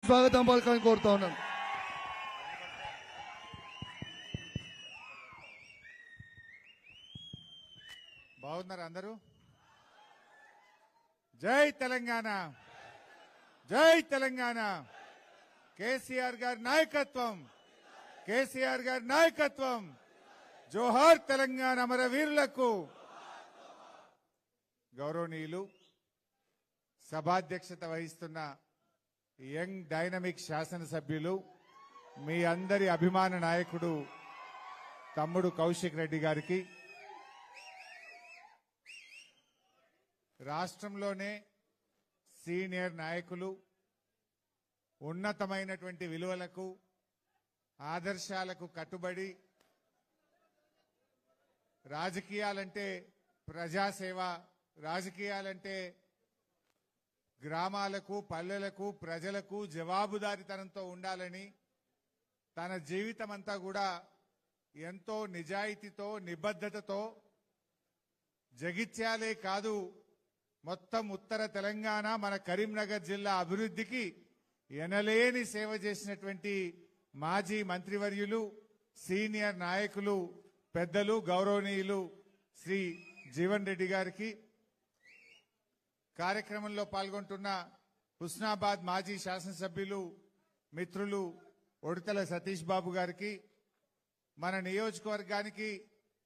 స్వాగతం పలకాలని కోరుతా ఉన్నాను. బాగున్నారు అందరూ? జై తెలంగాణ, జై తెలంగాణ. కేసీఆర్ గారి నాయకత్వం, కేసీఆర్ గారి నాయకత్వం. జోహార్ తెలంగాణ అమరవీరులకు. గౌరవనీయులు, సభాధ్యక్షత వహిస్తున్న యంగ్ డైనమిక్ శాసనసభ్యులు, మీ అందరి అభిమాన నాయకుడు తమ్ముడు కౌశిక్ రెడ్డి గారికి, రాష్ట్రంలోనే సీనియర్ నాయకులు, ఉన్నతమైనటువంటి విలువలకు ఆదర్శాలకు కట్టుబడి రాజకీయాలంటే ప్రజాసేవ, రాజకీయాలంటే గ్రామాలకు పల్లెలకు ప్రజలకు జవాబుదారీతనంతో ఉండాలని తన జీవితం అంతా కూడా ఎంతో నిజాయితీతో నిబద్ధతతో జగిత్యాలే కాదు మొత్తం ఉత్తర తెలంగాణ మన కరీంనగర్ జిల్లా అభివృద్ధికి ఎనలేని సేవ చేసినటువంటి మాజీ మంత్రివర్యులు, సీనియర్ నాయకులు, పెద్దలు, గౌరవనీయులు శ్రీ జీవన్ రెడ్డి గారికి, కార్యక్రమంలో పాల్గొంటున్న హుస్నాబాద్ మాజీ శాసనసభ్యులు మిత్రులు ఉడతల సతీష్ బాబు గారికి, మన నియోజకవర్గానికి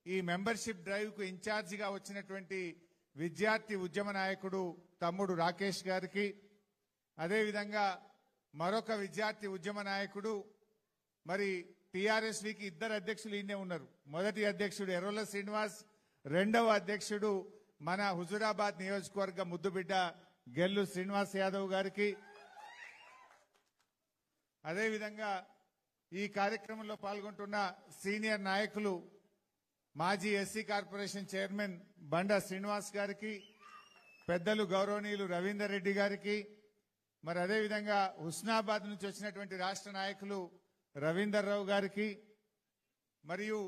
ఈ మెంబర్షిప్ డ్రైవ్ కు ఇన్ఛార్జిగా వచ్చినటువంటి విద్యార్థి ఉద్యమ నాయకుడు తమ్ముడు రాకేష్ గారికి, అదేవిధంగా మరొక విద్యార్థి ఉద్యమ నాయకుడు, మరి టీఆర్ఎస్వికి ఇద్దరు అధ్యక్షులు ఈయనే ఉన్నారు. మొదటి అధ్యక్షుడు ఎర్రోల శ్రీనివాస్, రెండవ అధ్యక్షుడు మన హుజూరాబాద్ నియోజకవర్గ ముద్దుబిడ్డ గెల్లు శ్రీనివాస్ యాదవ్ గారికి, అదేవిధంగా ఈ కార్యక్రమంలో పాల్గొంటున్న సీనియర్ నాయకులు మాజీ ఎస్సీ కార్పొరేషన్ చైర్మన్ బండా శ్రీనివాస్ గారికి, పెద్దలు గౌరవనీయులు రవీందర్ రెడ్డి గారికి, మరి అదేవిధంగా హుస్నాబాద్ నుంచి వచ్చినటువంటి రాష్ట్ర నాయకులు రవీందర్ రావు గారికి, మరియు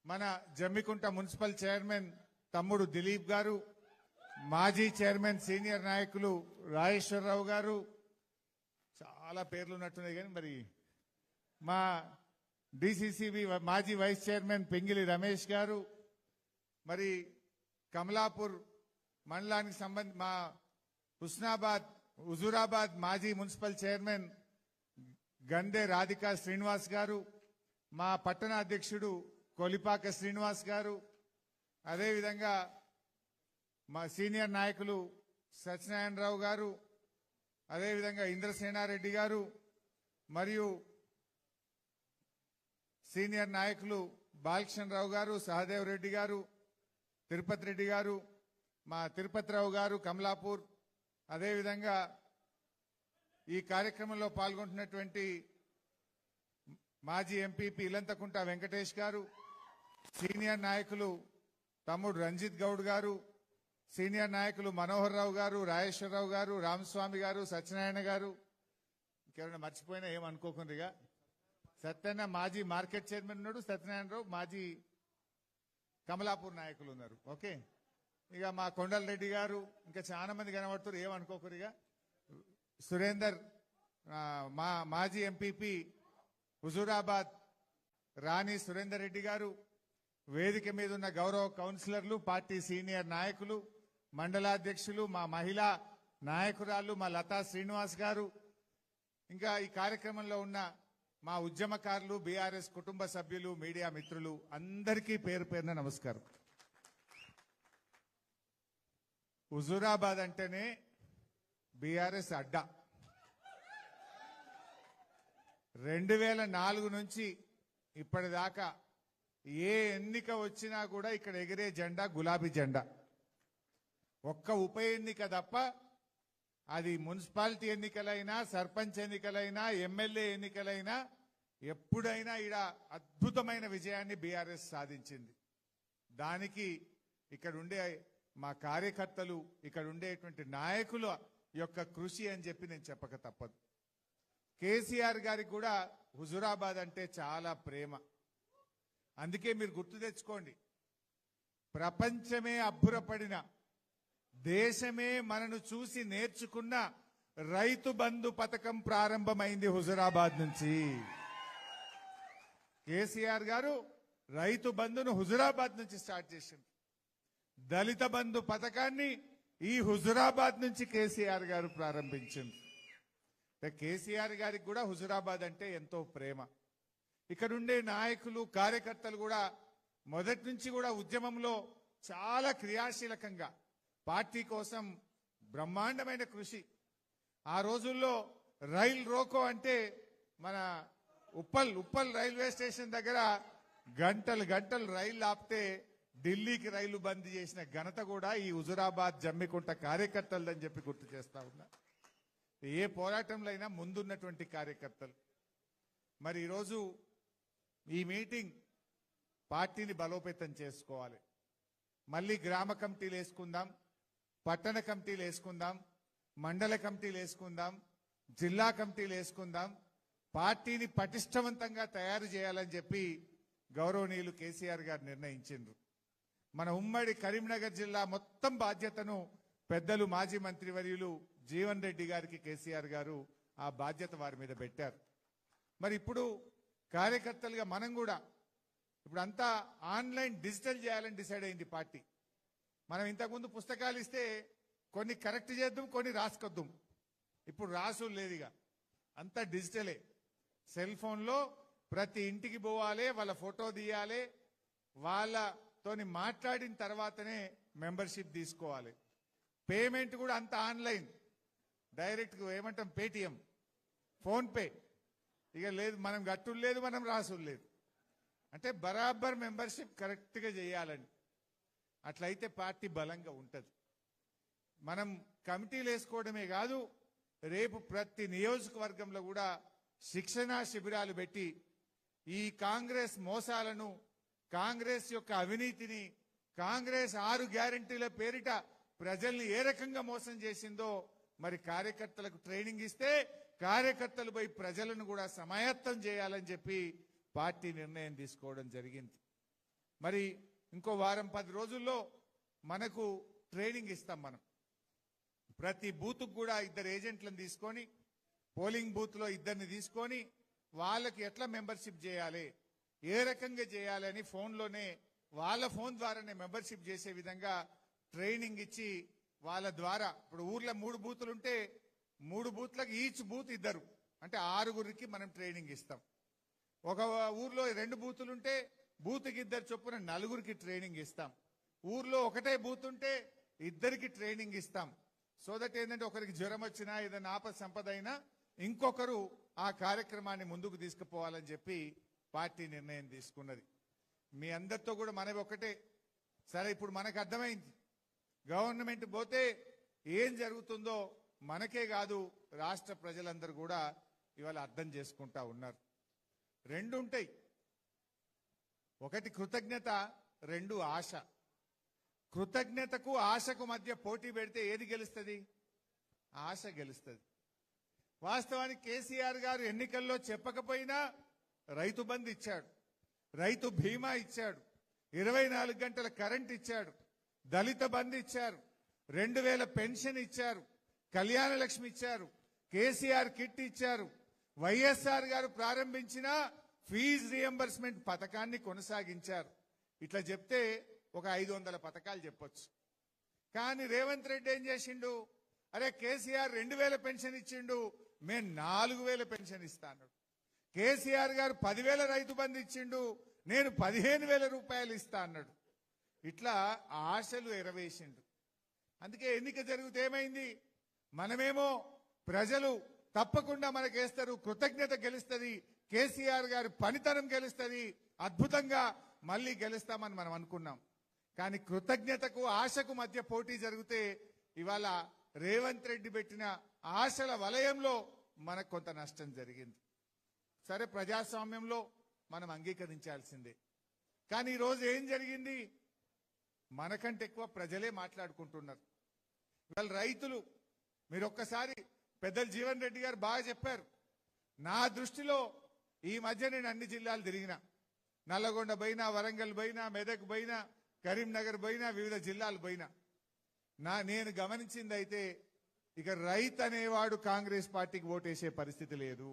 మన జమ్మికుంట మున్సిపల్ చైర్మన్ తమ్ముడు దిలీప్ గారు, మాజీ చైర్మన్ సీనియర్ నాయకులు రాజేశ్వరరావు గారు, చాలా పేర్లు ఉన్నట్టున్నాయి కానీ మరి మా డిసిసిబి మాజీ వైస్ చైర్మన్ పింగిలి రమేష్ గారు, మరి కమలాపూర్ మండలానికి సంబంధించి మా హుజూరాబాద్ మాజీ మున్సిపల్ చైర్మన్ గందే రాధికా శ్రీనివాస్ గారు, మా పట్టణ అధ్యక్షుడు కొలిపాక శ్రీనివాస్ గారు, అదేవిధంగా మా సీనియర్ నాయకులు సత్యనారాయణరావు గారు, అదేవిధంగా ఇంద్రసేనారెడ్డి గారు, మరియు సీనియర్ నాయకులు బాలకృష్ణరావు గారు, సహదేవ్ రెడ్డి గారు, తిరుపతి రెడ్డి గారు, మా తిరుపతిరావు గారు కమలాపూర్, అదేవిధంగా ఈ కార్యక్రమంలో పాల్గొంటున్నటువంటి మాజీ ఎంపీపీ ఇలంతకుంట వెంకటేష్ గారు, సీనియర్ నాయకులు తమ్ముడు రంజిత్ గౌడ్ గారు, సీనియర్ నాయకులు మనోహర్ రావు గారు, రాజేశ్వరరావు గారు, రామస్వామి గారు, సత్యనారాయణ గారు, ఇంకెవరైనా మర్చిపోయినా ఏమనుకోకుండా. సత్యనారాయణ మాజీ మార్కెట్ చైర్మన్ ఉన్నాడు, సత్యనారాయణరావు మాజీ కమలాపూర్ నాయకులు ఉన్నారు. ఓకే, ఇక మా కొండల్ రెడ్డి గారు, ఇంకా చాలా మంది కనబడుతారు, ఏమనుకోకరిగా. సురేందర్ మా మాజీ ఎంపీపీ హుజూరాబాద్ రాణి సురేందర్ రెడ్డి గారు, వేదిక మీద ఉన్న గౌరవ కౌన్సిలర్లు, పార్టీ సీనియర్ నాయకులు, మండలాధ్యక్షులు, మా మహిళా నాయకురాలు మా లతా శ్రీనివాస్ గారు, ఇంకా ఈ కార్యక్రమంలో ఉన్న మా ఉద్యమకారులు, బీఆర్ఎస్ కుటుంబ సభ్యులు, మీడియా మిత్రులు అందరికీ పేరు పేరున నమస్కారం. హుజూరాబాద్ అంటేనే బీఆర్ఎస్ అడ్డా. 2004 నుంచి ఇప్పటిదాకా ఏ ఎన్నిక వచ్చినా కూడా ఇక్కడ ఎగిరే జెండా గులాబీ జెండా. ఒక్క ఉప ఎన్నిక తప్ప, అది మున్సిపాలిటీ ఎన్నికలైనా, సర్పంచ్ ఎన్నికలైనా, ఎమ్మెల్యే ఎన్నికలైనా ఎప్పుడైనా ఈడ అద్భుతమైన విజయాన్ని బీఆర్ఎస్ సాధించింది. దానికి ఇక్కడ ఉండే మా కార్యకర్తలు, ఇక్కడ ఉండేటువంటి నాయకుల యొక్క కృషి అని చెప్పి నేను చెప్పక తప్పదు. కేసీఆర్ గారికి కూడా హుజూరాబాద్ అంటే చాలా ప్రేమ. అందుకే మీరు గుర్తు తెచ్చుకోండి, ప్రపంచమే అబ్బురపడిన, దేశమే మనను చూసి నేర్చుకున్న రైతు బంధు పథకం ప్రారంభమైంది హుజురాబాద్ నుంచి. కేసీఆర్ గారు రైతు బంధును హుజురాబాద్ నుంచి స్టార్ట్ చేసింది. దళిత బంధు పథకాన్ని ఈ హుజురాబాద్ నుంచి కేసీఆర్ గారు ప్రారంభించింది. కేసీఆర్ గారికి కూడా హుజురాబాద్ అంటే ఎంతో ప్రేమ. ఇక్కడుండే నాయకులు కార్యకర్తలు కూడా మొదటి నుంచి కూడా ఉద్యమంలో చాలా క్రియాశీలకంగా పార్టీ కోసం బ్రహ్మాండమైన కృషి. ఆ రోజుల్లో రైల్ రోకో అంటే మన ఉప్పల్ రైల్వే స్టేషన్ దగ్గర గంటలు గంటలు రైలు ఆపితే ఢిల్లీకి రైలు బంద్ చేసిన ఘనత కూడా ఈ హుజురాబాద్ జమ్మికుంట కార్యకర్తలదని చెప్పి గుర్తు చేస్తా ఉన్నా. ఏ పోరాటంలో అయినా ముందున్నటువంటి కార్యకర్తలు. మరి ఈరోజు ఈ మీటింగ్ పార్టీని బలోపేతం చేసుకోవాలి. మళ్ళీ గ్రామ కమిటీలు వేసుకుందాం, పట్టణ కమిటీలు వేసుకుందాం, మండల కమిటీలు వేసుకుందాం, జిల్లా కమిటీలు వేసుకుందాం. పార్టీని పటిష్టవంతంగా తయారు చేయాలని చెప్పి గౌరవనీయులు కేసీఆర్ గారు నిర్ణయించిండ్రు. మన ఉమ్మడి కరీంనగర్ జిల్లా మొత్తం బాధ్యతను పెద్దలు మాజీ మంత్రివర్యులు జీవన్ రెడ్డి గారికి కేసీఆర్ గారు ఆ బాధ్యత వారి మీద పెట్టారు. మరి ఇప్పుడు కార్యకర్తలుగా మనం కూడా ఇప్పుడు అంతా ఆన్లైన్ డిజిటల్ చేయాలని డిసైడ్ అయింది పార్టీ. మనం ఇంతకుముందు పుస్తకాలు ఇస్తే కొన్ని కరెక్ట్ చేద్దాం, కొన్ని రాసుకొద్దాం. ఇప్పుడు రాసులు లేదుగా, అంతా డిజిటలే. సెల్ ఫోన్లో ప్రతి ఇంటికి పోవాలి, వాళ్ళ ఫోటో తీయాలి, వాళ్ళతోని మాట్లాడిన తర్వాతనే మెంబర్షిప్ తీసుకోవాలి. పేమెంట్ కూడా అంత ఆన్లైన్, డైరెక్ట్ ఏమంటాం పేటిఎం, ఫోన్ పే. ఇక లేదు మనం గట్టులు లేదు, మనం రాసులు లేదు. అంటే బరాబర్ మెంబర్షిప్ కరెక్ట్గా చేయాలని. అట్లయితే పార్టీ బలంగా ఉంటుంది. మనం కమిటీలు వేసుకోవడమే కాదు, రేపు ప్రతి నియోజకవర్గంలో కూడా శిక్షణా శిబిరాలు పెట్టి ఈ కాంగ్రెస్ మోసాలను, కాంగ్రెస్ యొక్క అవినీతిని, కాంగ్రెస్ 6 గ్యారెంటీల పేరిట ప్రజల్ని ఏ రకంగా మోసం చేసిందో మరి కార్యకర్తలకు ట్రైనింగ్ ఇస్తే కార్యకర్తలు పోయి ప్రజలను కూడా సమాయత్తం చేయాలని చెప్పి పార్టీ నిర్ణయం తీసుకోవడం జరిగింది. మరి ఇంకో వారం 10 రోజుల్లో మనకు ట్రైనింగ్ ఇస్తాం. మనం ప్రతి బూత్కు కూడా 2 ఏజెంట్లను తీసుకొని, పోలింగ్ బూత్ లో 2ని తీసుకొని వాళ్ళకి ఎట్లా మెంబర్షిప్ చేయాలి, ఏ రకంగా చేయాలి అని ఫోన్లోనే వాళ్ళ ఫోన్ ద్వారానే మెంబర్షిప్ చేసే విధంగా ట్రైనింగ్ ఇచ్చి వాళ్ళ ద్వారా ఇప్పుడు ఊర్లో 3 బూతులు ఉంటే 3 బూత్లకు ఈచ్ బూత్ 2 అంటే 6గురికి మనం ట్రైనింగ్ ఇస్తాం. ఒక ఊర్లో 2 బూతులు ఉంటే బూత్కి 2 చొప్పున 4గురికి ట్రైనింగ్ ఇస్తాం. ఊర్లో ఒకటే బూత్ ఉంటే 2కి ట్రైనింగ్ ఇస్తాం. సో దట్ ఏంటంటే ఒకరికి జ్వరం వచ్చినా ఏదైనా ఆపద సంపద అయినా ఇంకొకరు ఆ కార్యక్రమాన్ని ముందుకు తీసుకుపోవాలని చెప్పి పార్టీ నిర్ణయం తీసుకున్నది. మీ అందరితో కూడా మనవి ఒకటే. సరే, ఇప్పుడు మనకు అర్థమైంది గవర్నమెంట్ పోతే ఏం జరుగుతుందో మనకే కాదు రాష్ట్ర ప్రజలందరూ కూడా ఇవాళ అర్థం చేసుకుంటా ఉన్నారు. 2 ఉంటాయి, ఒకటి కృతజ్ఞత, 2 ఆశ. కృతజ్ఞతకు ఆశకు మధ్య పోటీ పెడితే ఏది గెలుస్తుంది? ఆశ గెలుస్తుంది. వాస్తవానికి కేసీఆర్ గారు ఎన్నికల్లో చెప్పకపోయినా రైతు బంధు ఇచ్చాడు, రైతు బీమా ఇచ్చాడు, 24 గంటల కరెంట్ ఇచ్చాడు, దళిత బంధు ఇచ్చారు, 2000 పెన్షన్ ఇచ్చారు, కళ్యాణ లక్ష్మి ఇచ్చారు, కేసీఆర్ కిట్ ఇచ్చారు, వైఎస్ఆర్ గారు ప్రారంభించిన ఫీజు రియంబర్స్మెంట్ పథకాన్ని కొనసాగించారు. ఇట్లా చెప్తే ఒక 500 పథకాలు చెప్పొచ్చు. కానీ రేవంత్ రెడ్డి ఏం చేసిండు? అరే కేసీఆర్ 2000 పెన్షన్ ఇచ్చిండు, మేము 4000 పెన్షన్ ఇస్తాను. కేసీఆర్ గారు 10,000 రైతు బంధు ఇచ్చిండు, నేను 15,000 రూపాయలు ఇస్తా అన్నాడు. ఇట్లా ఆశలు ఎరవేసిండు. అందుకే ఎన్నిక జరిగితే ఏమైంది? మనమేమో ప్రజలు తప్పకుండా మనకేస్తారు, కృతజ్ఞత గెలుస్తుంది, కేసీఆర్ గారి పనితనం గెలుస్తుంది, అద్భుతంగా మళ్ళీ గెలుస్తామని మనం అనుకున్నాం. కానీ కృతజ్ఞతకు ఆశకు మధ్య పోటీ జరిగితే ఇవాళ రేవంత్ రెడ్డి పెట్టిన ఆశల వలయంలో మనకు కొంత నష్టం జరిగింది. సరే, ప్రజాస్వామ్యంలో మనం అంగీకరించాల్సిందే. కానీ ఈరోజు ఏం జరిగింది? మనకంటే ఎక్కువ ప్రజలే మాట్లాడుకుంటున్నారు. ఇవాళ రైతులు, మీరు ఒక్కసారి పెద్దలు జీవన్ రెడ్డి గారు బాగా చెప్పారు. నా దృష్టిలో ఈ మధ్య నేను అన్ని జిల్లాలు తిరిగినా, నల్లగొండ పోయినా, వరంగల్ పోయినా, మెదక్ పోయినా, కరీంనగర్ పోయినా, వివిధ జిల్లాలు పోయినా, నేను గమనించింది అయితే ఇక రైతు అనేవాడు కాంగ్రెస్ పార్టీకి ఓటేసే పరిస్థితి లేదు.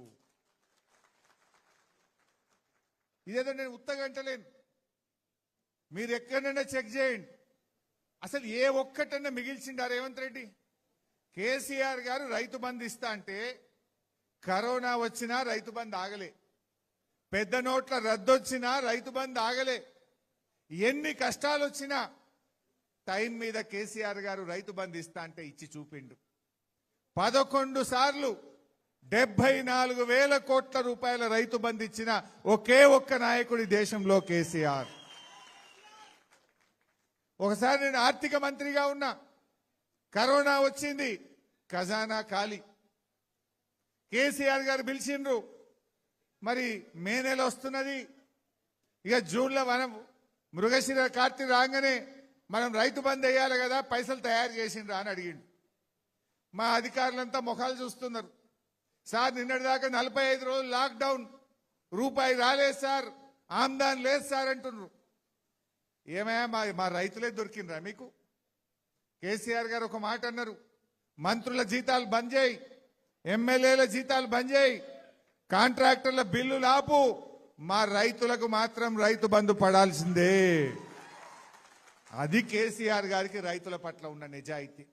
ఇదేదో నేను ఉత్తగంటలేను. మీరు ఎక్కడైనా చెక్ చేయండి. అసలు ఏ ఒక్కటన్నా మిగిల్చిండా రేవంత్ రెడ్డి? కేసీఆర్ గారు రైతు బంధు ఇస్తా అంటే కరోనా వచ్చినా రైతు బంధు ఆగలే, పెద్ద నోట్ల రద్దు వచ్చినా రైతు బంధు ఆగలే, ఎన్ని కష్టాలు వచ్చినా టైం మీద కేసీఆర్ గారు రైతు బంధు ఇస్తా అంటే ఇచ్చి చూపిండు. 11 సార్లు 74,000 కోట్ల రూపాయల రైతు బంధు ఇచ్చిన ఒకే ఒక్క నాయకుడి దేశంలో కేసీఆర్. ఒకసారి నేను ఆర్థిక మంత్రిగా ఉన్నా, కరోనా వచ్చింది, ఖజానా ఖాళీ. కేసీఆర్ గారు పిలిచిండ్రు, మరి మే నెల వస్తున్నది, ఇక జూన్లో మనం మృగశిర కార్తీక రాగానే మనం రైతు బంద్ వేయాలి కదా, పైసలు తయారు చేసిండ్రా అని అడిగిండు. మా అధికారులంతా ముఖాలు చూస్తున్నారు. సార్ నిన్నటిదాకా 45 రోజులు లాక్డౌన్, రూపాయి రాలేదు సార్, ఆమ్దాన్ లేదు సార్ అంటున్నారు. ఏమయ్యా మా రైతులే దొరికినరా మీకు? కేసీఆర్ గారు ఒక మాట అన్నారు, మంత్రుల జీతాలు బంద్ చేయి, ఎమ్మెల్యేల జీతాలు బంద్ చేయి, కాంట్రాక్టర్ల బిల్లులు ఆపు, మా రైతులకు మాత్రం రైతు బంధు పడాల్సిందే. అది కేసీఆర్ గారికి రైతుల పట్ల ఉన్న నిజాయితీ.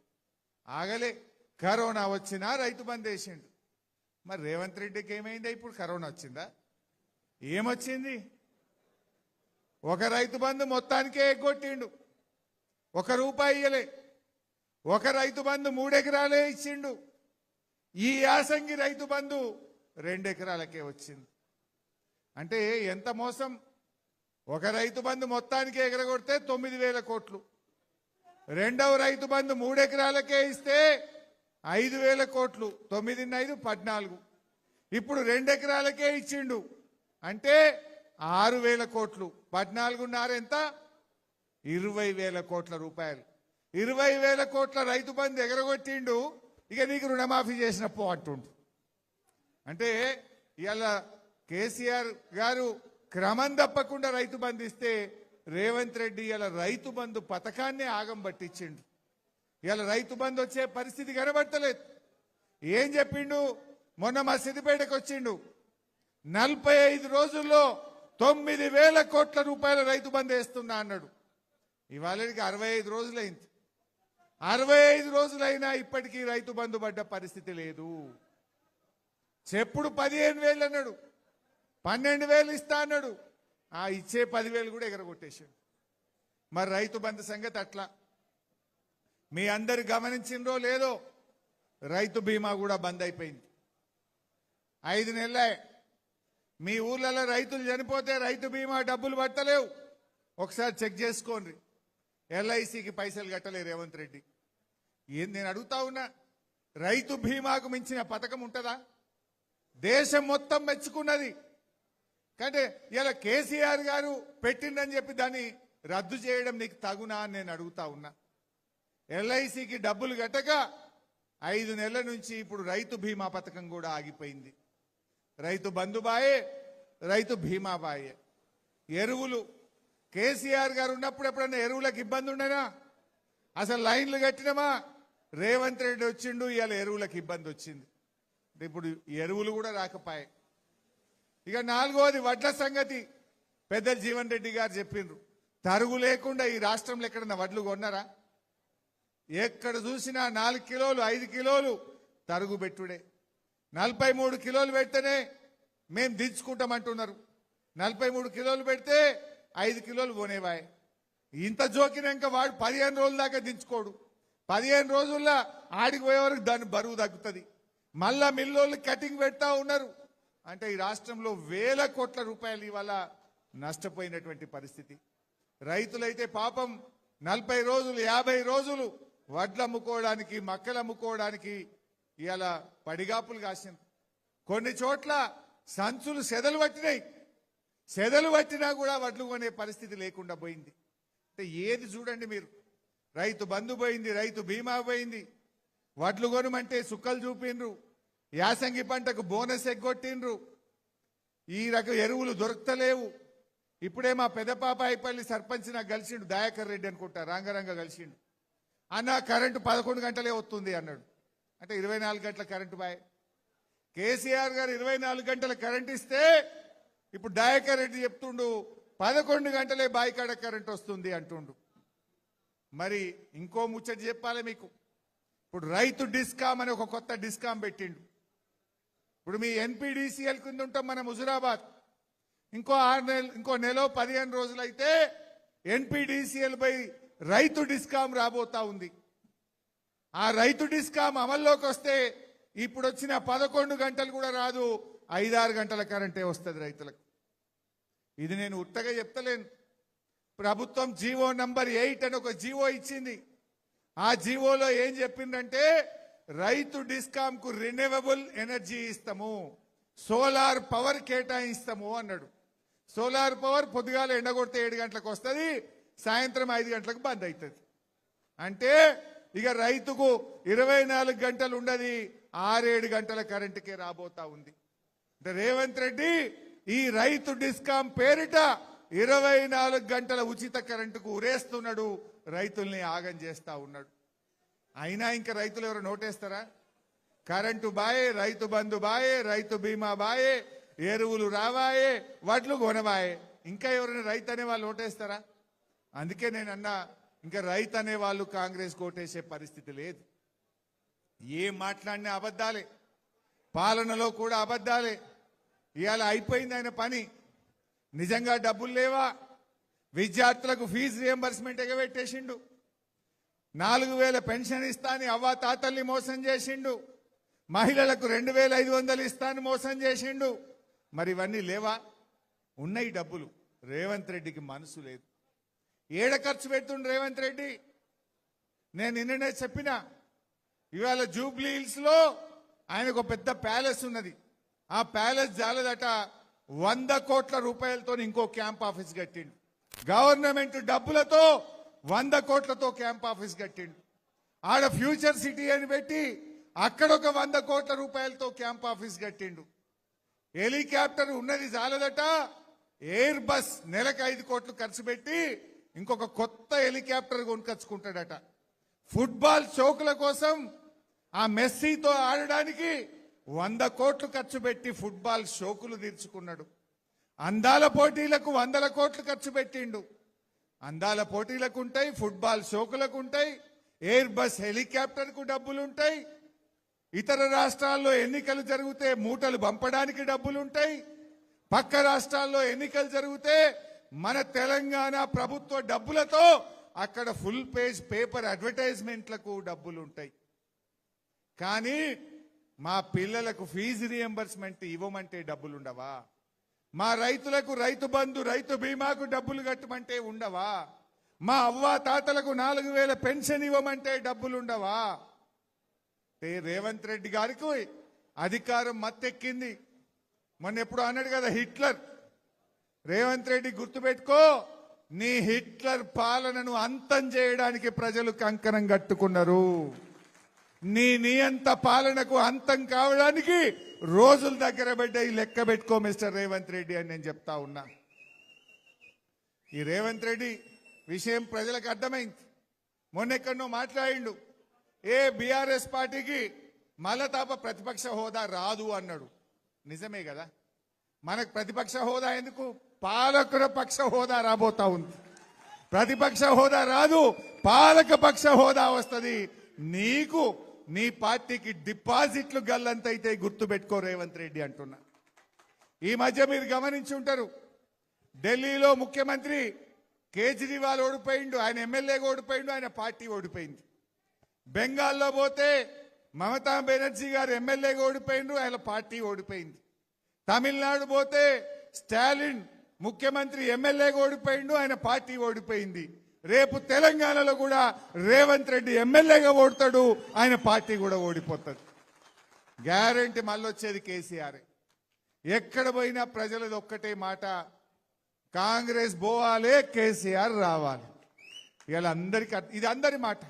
ఆగలే, కరోనా వచ్చినా రైతు బంద్ వేసిండు. మరి రేవంత్ రెడ్డికి ఏమైందా? ఇప్పుడు కరోనా వచ్చిందా? ఏమొచ్చింది? ఒక రైతు బంధు మొత్తానికే ఎగ్గొట్టిండు, 1 రూపాయి ఇయ్యలే. ఒక రైతు బంధు 3 ఎకరాలే ఇచ్చిండు. ఈ యాసంగి రైతు బంధు 2 ఎకరాలకే వచ్చింది. అంటే ఎంత మోసం! ఒక రైతు బంధు మొత్తానికి ఎగరగొడితే 9,000 కోట్లు, రెండవ రైతు బంధు 3 ఎకరాలకే ఇస్తే 5,000 కోట్లు, 9 5 14. ఇప్పుడు 2 ఎకరాలకే ఇచ్చిండు అంటే 6,000 కోట్లు, 14 ఎంత? 20,000 కోట్ల రూపాయలు. 20,000 కోట్ల రైతు బంధు ఎగరగొట్టిండు. ఇక నీకు రుణమాఫీ చేసినప్పు అంటుండు. అంటే ఇవాళ కేసీఆర్ గారు క్రమం తప్పకుండా రైతు బంధు ఇస్తే రేవంత్ రెడ్డి ఇలా రైతు బంధు పథకాన్ని ఆగం పట్టించిండు. ఇలా రైతు బంధు వచ్చే పరిస్థితి కనబడతలేదు. ఏం చెప్పిండు? మొన్న మా సిద్దిపేటకు వచ్చిండు, 45 రోజుల్లో 9,000 కోట్ల రూపాయల రైతు బంధు వేస్తున్నా అన్నాడు. ఇవాళకి 65 రోజులైంది. 65 రోజులైనా ఇప్పటికీ రైతు బంధు పడ్డ పరిస్థితి లేదు. చెప్పుడు 15,000 అన్నాడు, 12,000 ఇస్తా అన్నాడు. ఆ ఇచ్చే 10,000 కూడా ఎగరగొట్టేశాడు. మరి రైతు బంధు సంగతి అట్లా. మీ అందరు గమనించిండ్రో లేదో, రైతు బీమా కూడా బంద్ అయిపోయింది. 5 నెలలే. మీ ఊర్లలో రైతులు చనిపోతే రైతు బీమా డబ్బులు పట్టలేవు. ఒకసారి చెక్ చేసుకోండి. ఎల్ఐసికి పైసలు కట్టలేరు రేవంత్ రెడ్డి. నేను అడుగుతా ఉన్నా, రైతు బీమాకు మించిన పథకం ఉంటుందా? దేశం మొత్తం మెచ్చుకున్నది. అంటే ఇలా కేసీఆర్ గారు పెట్టిండని చెప్పి దాన్ని రద్దు చేయడం నీకు తగునా అని నేను అడుగుతా ఉన్నా. ఎల్ఐసికి డబ్బులు కట్టక 5 నెలల నుంచి ఇప్పుడు రైతు బీమా పథకం కూడా ఆగిపోయింది. రైతు బంధు బాయే, రైతు బీమా బాయే. ఎరువులు కేసీఆర్ గారు ఉన్నప్పుడు ఎప్పుడన్నా ఎరువులకు ఇబ్బంది ఉండేనా? అసలు లైన్లు కట్టినమా? రేవంత్ రెడ్డి వచ్చిండు, ఇవాళ ఎరువులకు ఇబ్బంది వచ్చింది. ఇప్పుడు ఎరువులు కూడా రాకపోయాయి. ఇక 4వది వడ్ల సంగతి. పెద్దలు జీవన్ రెడ్డి గారు చెప్పిండ్రు, తరుగు లేకుండా ఈ రాష్ట్రంలో ఎక్కడన్నా వడ్లు కొన్నారా? ఎక్కడ చూసినా 4 కిలోలు 5 కిలోలు తరుగు పెట్టుడే. 43 కిలోలు పెడితేనే మేము దించుకుంటామంటున్నారు. 43 కిలోలు పెడితే 5 కిలోలు కొనేవాయి. ఇంత జోకినాక వాడు 15 రోజుల దాకా దించుకోడు. 15 రోజుల్లో ఆడికి పోయే వరకు దాని బరువు తగ్గుతుంది. మళ్ళా మిల్లోళ్ళు కటింగ్ పెడతా ఉన్నారు. అంటే ఈ రాష్ట్రంలో 1,000 కోట్ల రూపాయలు ఇవాళ నష్టపోయినటువంటి పరిస్థితి. రైతులైతే పాపం 40 రోజులు 50 రోజులు వడ్లు అమ్ముకోవడానికి, మక్కలు అమ్ముకోవడానికి ఇవాళ పడిగాపులు కాసింది. కొన్ని చోట్ల సంచులు సెదలు పట్టినాయి. సెదలు పట్టినా కూడా వడ్లు కొనే పరిస్థితి లేకుండా పోయింది. అంటే ఏది చూడండి మీరు, రైతు బంధు పోయింది, రైతు బీమా పోయింది, వడ్లు కొనమంటే సుక్కలు చూపిండ్రు, యాసంగి పంటకు బోనస్ ఎగ్గొట్టిండ్రు, ఈ రకం ఎరువులు దొరకలేవు. ఇప్పుడే మా పెదపాపాయిపల్లి సర్పంచ్ నాకు కలిసిండు, దయాకర్ రెడ్డి అనుకుంటా, రంగరంగ కలిసిండు. అన్న కరెంటు 11 గంటలే వస్తుంది అన్నాడు. అంటే 24 గంటల కరెంటు బాయ్. కేసీఆర్ గారు 24 గంటల కరెంట్ ఇస్తే ఇప్పుడు దయాకర్ రెడ్డి చెప్తుండు 11 గంటలే బాయికాడ కరెంట్ వస్తుంది అంటుండు. మరి ఇంకో ముచ్చట చెప్పాలి మీకు. ఇప్పుడు రైతు డిస్కామ్ అని ఒక కొత్త డిస్కామ్ పెట్టిండు. ఇప్పుడు మీ ఎన్పీడీసీఎల్ కింద ఉంటాం మన హుజురాబాద్. ఇంకో నెల 15 రోజులైతే ఎన్పీడీసీఎల్ పై రైతు డిస్కామ్ రాబోతా ఉంది. ఆ రైతు డిస్కామ్ అమల్లోకి వస్తే ఇప్పుడు వచ్చిన 11 గంటలు కూడా రాదు, 5-6 గంటల కరెంటే వస్తుంది రైతులకు. ఇది నేను ఉత్తగా చెప్తలేను. ప్రభుత్వం జీవో నంబర్ 8 అని ఒక జీవో ఇచ్చింది. ఆ జీవోలో ఏం చెప్పిందంటే రైతు డిస్కామ్ కు రిన్యూవబుల్ ఎనర్జీ ఇస్తాము, సోలార్ పవర్ కేటాయిస్తాము అన్నాడు. సోలార్ పవర్ పొద్దుగాల ఎండగొడితే 7 గంటలకు వస్తుంది, సాయంత్రం 5 గంటలకు బంద్ అవుతుంది. అంటే ఇక రైతుకు 24 గంటలు ఉండదు, 6-7 గంటల కరెంటుకే రాబోతా ఉంది. అంటే రేవంత్ రెడ్డి ఈ రైతు డిస్కామ్ పేరిట 24 గంటల ఉచిత కరెంటుకు ఉరేస్తున్నాడు, రైతుల్ని ఆగం చేస్తా ఉన్నాడు. అయినా ఇంకా రైతులు ఎవరు నోటేస్తారా? కరెంటు బాయే, రైతు బంధు బాయే, రైతు బీమా బాయే, ఎరువులు రావాయే, వడ్లు కొనవాయే. ఇంకా ఎవరైనా రైతు అనే వాళ్ళు ఓటేస్తారా? అందుకే నేను అన్నా, ఇంకా రైతు అనే వాళ్ళు కాంగ్రెస్ ఓటేసే పరిస్థితి లేదు. ఏం మాట్లాడినా అబద్ధాలే, పాలనలో కూడా అబద్ధాలే. ఇవాళ అయిపోయింది ఆయన పని. నిజంగా డబ్బులు లేవా? విద్యార్థులకు ఫీజు రియంబర్స్మెంట్ ఎగబెట్టేసిండు. 4000 పెన్షన్ ఇస్తాని అవ్వ తాతల్ని మోసం చేసిండు. మహిళలకు 2500 ఇస్తాను మోసం చేసిండు. మరి ఇవన్నీ లేవా? ఉన్నాయి డబ్బులు. రేవంత్ రెడ్డికి మనసు లేదు. ఏడ ఖర్చు పెడుతుండు రేవంత్ రెడ్డి? నేను నిన్ననే చెప్పిన, ఇవాళ జూబ్లీ హిల్స్ లో ఆయనకు పెద్ద ప్యాలెస్ ఉన్నది. ఆ ప్యాలెస్ జాలదట 100 కోట్ల రూపాయలతో ఇంకో క్యాంప్ ఆఫీస్ కట్టిండు. గవర్నమెంట్ డబ్బులతో 100 కోట్లతో క్యాంప్ ఆఫీస్ కట్టిండు. ఆడ ఫ్యూచర్ సిటీ అని పెట్టి అక్కడ ఒక 100 కోట్ల రూపాయలతో క్యాంప్ ఆఫీస్ కట్టిండు. హెలికాప్టర్ ఉన్నది చాలదట, ఎయిర్ బస్ నెలకు 5 కోట్లు ఖర్చు పెట్టి ఇంకొక కొత్త హెలికాప్టర్ కొనుకొచ్చుకుంటాడట. ఫుట్బాల్ చౌకుల కోసం ఆ మెస్సీతో ఆడడానికి 100 కోట్లు ఖర్చు పెట్టి ఫుట్బాల్ షోకులు తీర్చుకున్నాడు. అందాల పోటీలకు 100 కోట్లు ఖర్చు పెట్టిండు. అందాల పోటీలకు ఉంటాయి, ఫుట్బాల్ షోకులకు ఉంటాయి, ఎయిర్ బస్ హెలికాప్టర్ కు డబ్బులుంటాయి. ఇతర రాష్ట్రాల్లో ఎన్నికలు జరిగితే మూటలు పంపడానికి డబ్బులుంటాయి. పక్క రాష్ట్రాల్లో ఎన్నికలు జరిగితే మన తెలంగాణ ప్రభుత్వ డబ్బులతో అక్కడ ఫుల్ పేజ్ పేపర్ అడ్వర్టైజ్మెంట్లకు డబ్బులుంటాయి. కానీ మా పిల్లలకు ఫీజు రియంబర్స్మెంట్ ఇవ్వమంటే డబ్బులుండవా? మా రైతులకు రైతు బంధు రైతు బీమాకు డబ్బులు కట్టమంటే ఉండవా? మా అవ్వ తాతలకు 4000 పెన్షన్ ఇవ్వమంటే డబ్బులుండవా? రేవంత్ రెడ్డి గారికి అధికారం మత్తెక్కింది. మొన్న ఎప్పుడు అన్నాడు కదా హిట్లర్. రేవంత్ రెడ్డి గుర్తుపెట్టుకో, నీ హిట్లర్ పాలనను అంతం చేయడానికి ప్రజలు కంకణం కట్టుకున్నారు. నీ నియంత పాలనకు అంతం కావడానికి రోజులు దగ్గర పడ్డాయి. లెక్క పెట్టుకో మిస్టర్ రేవంత్ రెడ్డి అని నేను చెప్తా ఉన్నా. ఈ రేవంత్ రెడ్డి విషయం ప్రజలకు అర్థమైంది. మొన్నెక్కడో మాట్లాడిండు, బీఆర్ఎస్ పార్టీకి మళ్ళా తాప ప్రతిపక్ష హోదా రాదు అన్నాడు. నిజమే కదా, మనకు ప్రతిపక్ష హోదా ఎందుకు? పాలకుల పక్ష హోదా రాబోతా ఉంది. ప్రతిపక్ష హోదా రాదు, పాలక పక్ష హోదా వస్తుంది. నీకు నీ పార్టీకి డిపాజిట్లు గల్లంతైతే గుర్తు పెట్టుకో రేవంత్ రెడ్డి అంటున్నా. ఈ మధ్య మీరు గమనించి ఉంటారు, ఢిల్లీలో ముఖ్యమంత్రి కేజ్రీవాల్ ఓడిపోయిండు, ఆయన ఎమ్మెల్యేగా ఓడిపోయిండు, ఆయన పార్టీ ఓడిపోయింది. బెంగాల్లో పోతే మమతా బెనర్జీ గారు ఎమ్మెల్యేగా ఓడిపోయిండ్రు, ఆయన పార్టీ ఓడిపోయింది. తమిళనాడు పోతే స్టాలిన్ ముఖ్యమంత్రి ఎమ్మెల్యేగా ఓడిపోయిండు, ఆయన పార్టీ ఓడిపోయింది. రేపు తెలంగాణలో కూడా రేవంత్ రెడ్డి ఎమ్మెల్యేగా ఓడతాడు, ఆయన పార్టీ కూడా ఓడిపోతుంది. గ్యారంటీ మళ్ళీ వచ్చేది కేసీఆర్. ఎక్కడ పోయినా ప్రజలది ఒక్కటే మాట, కాంగ్రెస్ పోవాలే, కేసీఆర్ రావాలి. ఇలా అందరికీ ఇది అందరి మాట.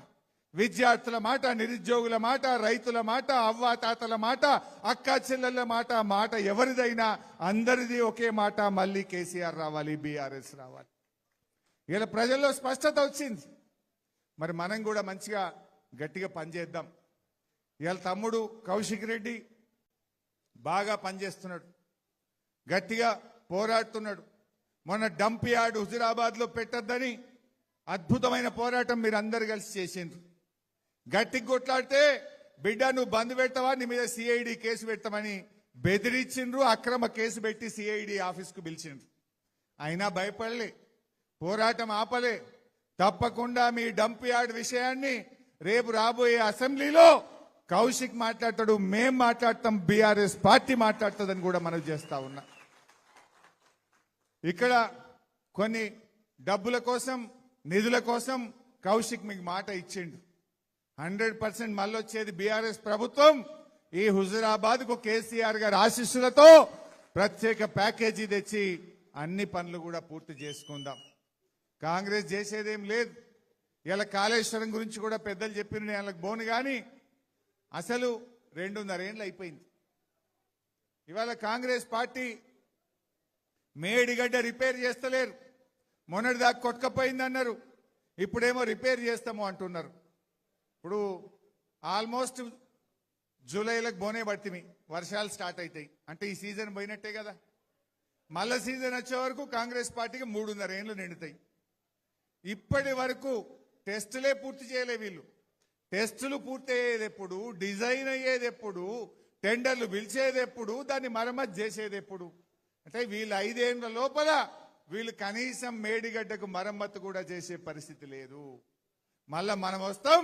విద్యార్థుల మాట, నిరుద్యోగుల మాట, రైతుల మాట, అవ్వ తాతల మాట, అక్క చెల్లెళ్ళ మాట, మాట ఎవరిదైనా అందరిది ఒకే మాట, మళ్ళీ కేసీఆర్ రావాలి, బీఆర్ఎస్ రావాలి. ఇలా ప్రజల్లో స్పష్టత వచ్చింది. మరి మనం కూడా మంచిగా గట్టిగా పనిచేద్దాం. ఇవాళ తమ్ముడు కౌశిక్ రెడ్డి బాగా పనిచేస్తున్నాడు, గట్టిగా పోరాడుతున్నాడు. మొన్న డంప్ యార్డ్ హుజురాబాద్ లో పెట్టద్దని అద్భుతమైన పోరాటం మీరు అందరు కలిసి చేసిండ్రు. గట్టికి కొట్లాడితే బిడ్డ నువ్వు బంద్ పెడతావా, నీ మీద సిఐడి కేసు పెడతామని బెదిరించిండ్రు. అక్రమ కేసు పెట్టి సిఐడి ఆఫీస్కు పిలిచిండ్రు. అయినా భయపడలే, పోరాటం ఆపలే. తప్పకుండా మీ డంప్ యార్డ్ విషయాన్ని రేపు రాబోయే అసెంబ్లీలో కౌశిక్ మాట్లాడతాడు, మేం మాట్లాడతాం, బీఆర్ఎస్ పార్టీ మాట్లాడుతుందని కూడా మనం చేస్తా ఉన్నా. ఇక్కడ కొన్ని డబ్బుల కోసం, నిధుల కోసం కౌశిక్ మీకు మాట ఇచ్చిండు. 100% మళ్ళొచ్చేది బీఆర్ఎస్ ప్రభుత్వం. ఈ హుజురాబాద్ కు కేసీఆర్ గారి ఆశీస్సులతో ప్రత్యేక ప్యాకేజీ తెచ్చి అన్ని పనులు కూడా పూర్తి చేసుకుందాం. కాంగ్రెస్ చేసేదేం లేదు. ఇలా కాళేశ్వరం గురించి కూడా పెద్దలు చెప్పిన వాళ్ళకి బోను కానీ అసలు 2.5 ఏళ్ళు అయిపోయింది. ఇవాళ కాంగ్రెస్ పార్టీ మేడిగడ్డ రిపేర్ చేస్తలేరు. మొన్నటిదాకా కొట్టుకపోయిందన్నారు, ఇప్పుడేమో రిపేర్ చేస్తాము అంటున్నారు. ఇప్పుడు ఆల్మోస్ట్ జూలైలకు బోనే పడుతుంది, వర్షాలు స్టార్ట్ అవుతాయి అంటే ఈ సీజన్ పోయినట్టే కదా. మళ్ళా సీజన్ వచ్చే వరకు కాంగ్రెస్ పార్టీకి 3.5 ఏళ్ళు నిండుతాయి. ఇప్పటి వరకు టెస్టులే పూర్తి చేయలే వీళ్ళు. టెస్టులు పూర్తి అయ్యేది ఎప్పుడు, డిజైన్ అయ్యేది ఎప్పుడు, టెండర్లు పిలిచేది ఎప్పుడు, దాన్ని మరమ్మతు చేసేది ఎప్పుడు? అంటే వీళ్ళు 5 ఏళ్ల లోపల వీళ్ళు కనీసం మేడిగడ్డకు మరమ్మతు కూడా చేసే పరిస్థితి లేదు. మళ్ళా మనం వస్తాం,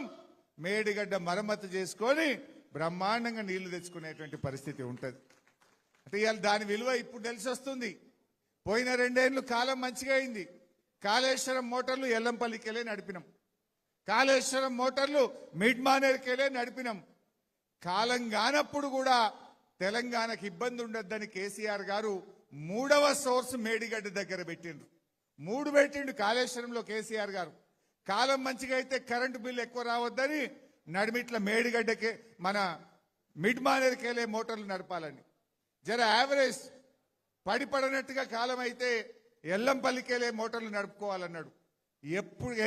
మేడిగడ్డ మరమ్మతు చేసుకొని బ్రహ్మాండంగా నీళ్లు తెచ్చుకునేటువంటి పరిస్థితి ఉంటుంది. అంటే ఇవాళ దాని విలువ ఇప్పుడు తెలిసి వస్తుంది. పోయిన 2 ఏళ్ళు కాలం మంచిగా అయింది. కాళేశ్వరం మోటార్లు ఎల్లంపల్లికెళ్ళే నడిపినాం, కాళేశ్వరం మోటార్లు మిడ్మానేర్కెళ్ళే నడిపినాం. కాలం కానప్పుడు కూడా తెలంగాణకు ఇబ్బంది ఉండొద్దని కేసీఆర్ గారు 3వ సోర్స్ మేడిగడ్డ దగ్గర పెట్టిండ్రు. 3 పెట్టిండు కాళేశ్వరంలో కేసీఆర్ గారు. కాలం మంచిగా అయితే కరెంటు బిల్లు ఎక్కువ రావద్దని నడిమిట్ల మేడిగడ్డకే మన మిడ్మానేర్కెళ్ళే మోటార్లు నడపాలని, జర యావరేజ్ పడిపడనట్టుగా కాలం అయితే ఎల్లంపల్లికెళ్ళే మోటార్లు నడుపుకోవాలన్నాడు.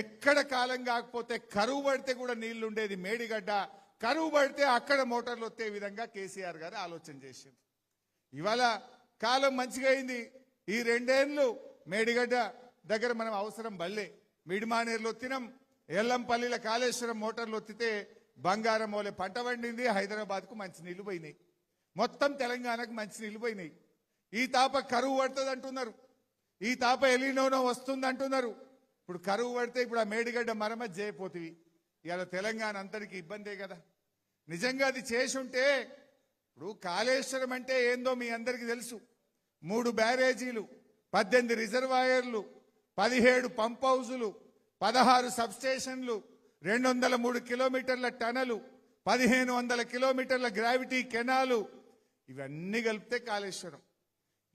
ఎక్కడ కాలం కాకపోతే కరువు పడితే కూడా నీళ్లు ఉండేది మేడిగడ్డ, కరువు పడితే అక్కడ మోటార్లు వచ్చే విధంగా కేసీఆర్ గారు ఆలోచన చేశారు. ఇవాళ కాలం మంచిగా అయింది. ఈ 2 ఏళ్ళు మేడిగడ్డ దగ్గర మనం అవసరం బల్లే, మిడిమానేరులో తినం, ఎల్లంపల్లిలో కాళేశ్వరం మోటార్లు ఒత్తితే బంగారం మోలే పంట పండింది. హైదరాబాద్కు మంచినీళ్లు పోయినాయి, మొత్తం తెలంగాణకు మంచినీళ్లు పోయినాయి. ఈ తాప కరువు పడుతుంది అంటున్నారు, ఈ తాప ఎలినోనో వస్తుంది అంటున్నారు. ఇప్పుడు కరువు పడితే ఇప్పుడు ఆ మేడిగడ్డ మరమ్మతు చేయపోతుంది. ఇలా తెలంగాణ అంతటికి ఇబ్బందే కదా. నిజంగా అది చేసి ఉంటే, ఇప్పుడు కాళేశ్వరం అంటే ఏందో మీ అందరికీ తెలుసు. 3 బ్యారేజీలు, 18 రిజర్వాయర్లు, 17 పంప్ హౌజులు, 16 సబ్స్టేషన్లు, 203 కిలోమీటర్ల టనలు, 1500 కిలోమీటర్ల గ్రావిటీ కెనాలు, ఇవన్నీ కలిపితే కాళేశ్వరం.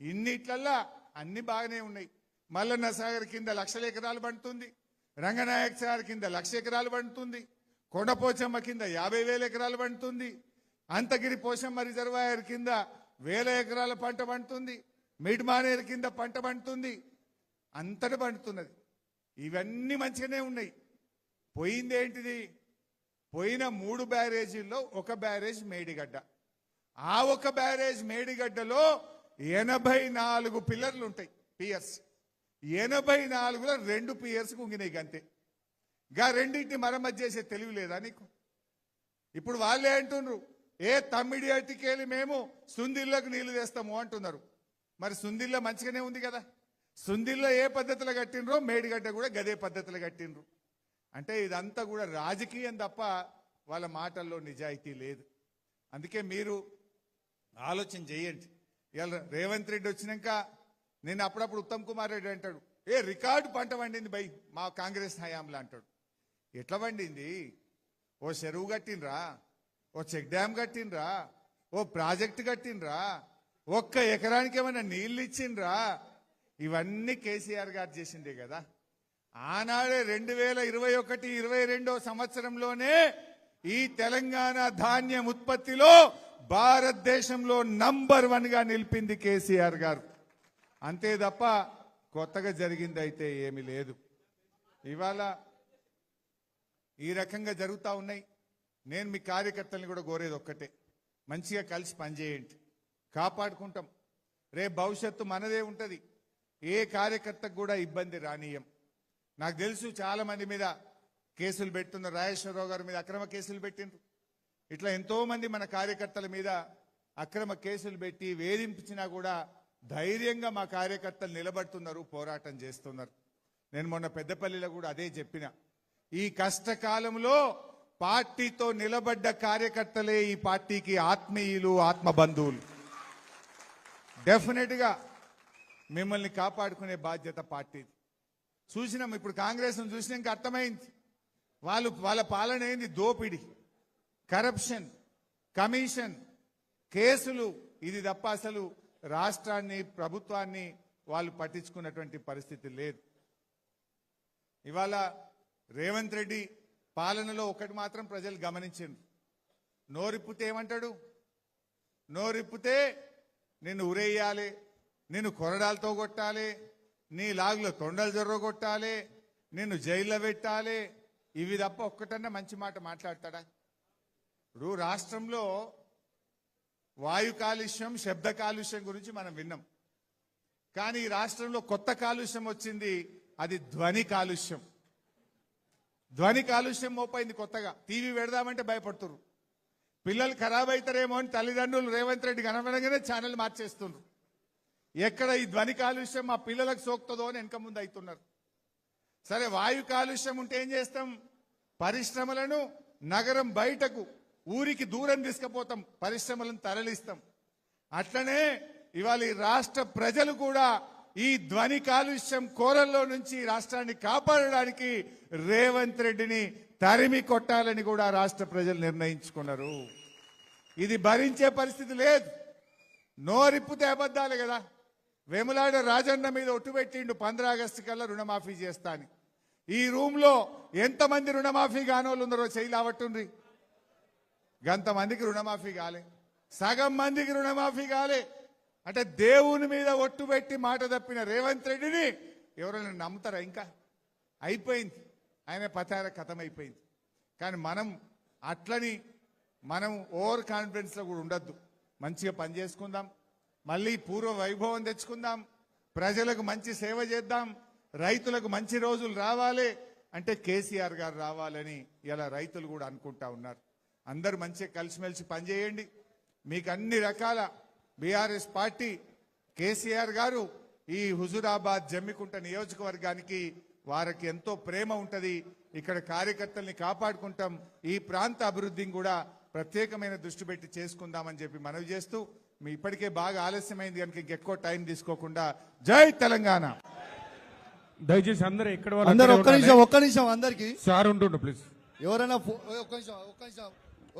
ఇన్నిట్లల్లా అన్ని బాగానే ఉన్నాయి. మల్లన్న సాగర్ కింద 1,00,000 ఎకరాలు పండుతుంది, రంగనాయక సాగర్ కింద 1,00,000 ఎకరాలు పండుతుంది, కొండపోచమ్మ కింద 50,000 ఎకరాలు పండుతుంది, అంతగిరి పోచమ్మ రిజర్వాయర్ కింద 1,000 ఎకరాల పంట పండుతుంది, మిడ్మానేరు కింద పంట పండుతుంది, అంతటి పండుతున్నది. ఇవన్నీ మంచిగానే ఉన్నాయి. పోయింది ఏంటిది? పోయిన 3 బ్యారేజీల్లో ఒక బ్యారేజ్ మేడిగడ్డ. ఆ ఒక బ్యారేజ్ మేడిగడ్డలో 84 పిల్లర్లు ఉంటాయి, పియర్స్. 84లో 2 పియర్స్ కుంగినాయి అంతే. గా రెండింటిని మరమ్మతు చేసే తెలివి లేదా నీకు? ఇప్పుడు వాళ్ళే అంటున్నారు, తమ్మిడి అట్టికెళ్ళి మేము సుందిల్లోకి నీళ్లు తెస్తాము అంటున్నారు. మరి సుందిల్లో మంచిగానే ఉంది కదా. సుందిల్లో ఏ పద్ధతిలో కట్టినరో మేడిగడ్డ కూడా గదే పద్ధతిలో కట్టినరు. అంటే ఇదంతా కూడా రాజకీయం తప్ప వాళ్ళ మాటల్లో నిజాయితీ లేదు. అందుకే మీరు ఆలోచన చేయండి. ఇవాళ రేవంత్ రెడ్డి వచ్చినాక నేను అప్పుడప్పుడు ఉత్తమ్ కుమార్ రెడ్డి అంటాడు, రికార్డు పంట పండింది బై మా కాంగ్రెస్ హయాంలో అంటాడు. ఎట్లా పండింది? ఓ చెరువు కట్టినరా, ఓ చెక్ డ్యామ్ కట్టినరా, ఓ ప్రాజెక్టు కట్టినరా, ఒక్క ఎకరానికి ఏమైనా నీళ్లు ఇచ్చిండ్రా? ఇవన్నీ కేసీఆర్ గారు చేసిండే కదా. ఆనాడే 2021-22 సంవత్సరంలోనే ఈ తెలంగాణ ధాన్యం ఉత్పత్తిలో భారతదేశంలో నంబర్ 1 గా నిలిపింది కేసీఆర్ గారు. అంతే తప్ప కొత్తగా జరిగింది అయితే ఏమీ లేదు. ఇవాళ ఈ రకంగా జరుగుతూ ఉన్నాయి. నేను మీ కార్యకర్తల్ని కూడా కోరేది ఒక్కటే, మంచిగా కలిసి పనిచేయండి, కాపాడుకుంటాం. రేపు భవిష్యత్తు మనదే ఉంటుంది. ఏ కార్యకర్తకు కూడా ఇబ్బంది రానీయం. నాకు తెలుసు చాలా మంది మీద కేసులు పెడుతున్నారు. రాజేశ్వరరావు గారి మీద అక్రమ కేసులు పెట్టిండ్రు. ఇట్లా ఎంతో మంది మన కార్యకర్తల మీద అక్రమ కేసులు పెట్టి వేధించినా కూడా ధైర్యంగా మా కార్యకర్తలు నిలబడుతున్నారు, పోరాటం చేస్తున్నారు. నేను మొన్న పెద్దపల్లిలో కూడా అదే చెప్పిన. ఈ కష్టకాలంలో పార్టీతో నిలబడ్డ కార్యకర్తలే ఈ పార్టీకి ఆత్మీయులు, ఆత్మబంధువులు. డెఫినెట్ గా మిమ్మల్ని కాపాడుకునే బాధ్యత పార్టీది. చూసినాం, ఇప్పుడు కాంగ్రెస్ చూసినాక అర్థమైంది వాళ్ళ పాలన ఏంది. దోపిడి, కరప్షన్, కమిషన్, కేసులు, ఇది తప్ప అసలు రాష్ట్రాన్ని, ప్రభుత్వాన్ని వాళ్ళు పట్టించుకున్నటువంటి పరిస్థితి లేదు. ఇవాళ రేవంత్ రెడ్డి పాలనలో ఒకటి మాత్రం ప్రజలు గమనించారు. నోరిప్పితే ఏమంటాడు? నోరిప్పితే నిన్ను ఉరేయాలి, నిన్ను కొరడాలతో కొట్టాలి, నీ లాగులో తొండలు జొర్రగొట్టాలి, నిన్ను జైల్లో పెట్టాలి. ఇవి తప్ప ఒక్కటన్నా మంచి మాట మాట్లాడతాడా? ఇప్పుడు రాష్ట్రంలో వాయు కాలుష్యం, శబ్ద కాలుష్యం గురించి మనం విన్నాం. కానీ ఈ రాష్ట్రంలో కొత్త కాలుష్యం వచ్చింది, అది ధ్వని కాలుష్యం. ధ్వని కాలుష్యం మోపైంది కొత్తగా. టీవీ పెడదామంటే భయపడుతున్నారు. పిల్లలు ఖరాబ్ అవుతారేమో అని తల్లిదండ్రులు రేవంత్ రెడ్డి కనబడగానే ఛానల్ మార్చేస్తున్నారు. ఎక్కడ ఈ ధ్వని కాలుష్యం మా పిల్లలకు సోకుతుందో అని వెనక ముందు అవుతున్నారు. సరే, వాయు కాలుష్యం ఉంటే ఏం చేస్తాం? పరిశ్రమలను నగరం బయటకు, ఊరికి దూరం తీసుకుపోతాం, పరిశ్రమలను తరలిస్తాం. అట్లనే ఇవాళ ఈ రాష్ట్ర ప్రజలు కూడా ఈ ధ్వని కాలుష్యం కోరల్లో నుంచి రాష్ట్రాన్ని కాపాడడానికి రేవంత్ రెడ్డిని తరిమి కొట్టాలని కూడా రాష్ట్ర ప్రజలు నిర్ణయించుకున్నారు. ఇది భరించే పరిస్థితి లేదు. నోరిప్పితే అబద్ధాలే కదా. వేములాడ రాజన్న మీద ఒట్టు పెట్టిండు 15 ఆగస్టు కల్లా రుణమాఫీ చేస్తా అని. ఈ రూమ్ లో ఎంతమంది రుణమాఫీ కానోళ్ళు ఉన్నారో చేయలావట్టుండ్రి. గంతమందికి రుణమాఫీ కాలే, సగం మందికి రుణమాఫీ కాలే. అంటే దేవుని మీద ఒట్టు పెట్టి మాట తప్పిన రేవంత్ రెడ్డిని ఎవరైనా నమ్ముతారా? ఇంకా అయిపోయింది, ఆయన పతార కథం అయిపోయింది. కానీ మనం ఓవర్ కాన్ఫిడెన్స్ లో కూడా ఉండొద్దు. మంచిగా పనిచేసుకుందాం, మళ్ళీ పూర్వ వైభవం తెచ్చుకుందాం, ప్రజలకు మంచి సేవ చేద్దాం, రైతులకు మంచి రోజులు రావాలి అంటే కేసీఆర్ గారు రావాలని ఇలా రైతులు కూడా అనుకుంటా ఉన్నారు. అందరూ మంచిగా కలిసిమెలిసి పనిచేయండి. మీకు అన్ని రకాల బీఆర్ఎస్ పార్టీ, కేసీఆర్ గారు ఈ హుజూరాబాద్ జమ్మికుంట నియోజకవర్గానికి వారికి ఎంతో ప్రేమ ఉంటది. ఇక్కడ కార్యకర్తల్ని కాపాడుకుంటాం. ఈ ప్రాంత అభివృద్ధిని కూడా ప్రత్యేకమైన దృష్టి పెట్టి చేసుకుందామని చెప్పి మనవి చేస్తూ, మీ ఇప్పటికే బాగా ఆలస్యమైంది కనుక ఇంకెక్కువ టైం తీసుకోకుండా జై తెలంగాణ. దయచేసి అందరూ ఎక్కడ అందరూ ఒక్క నిమిషం అందరికి సార్ ఉంటుండు ప్లీజ్. ఎవరైనా ఒక్క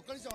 నిమిషం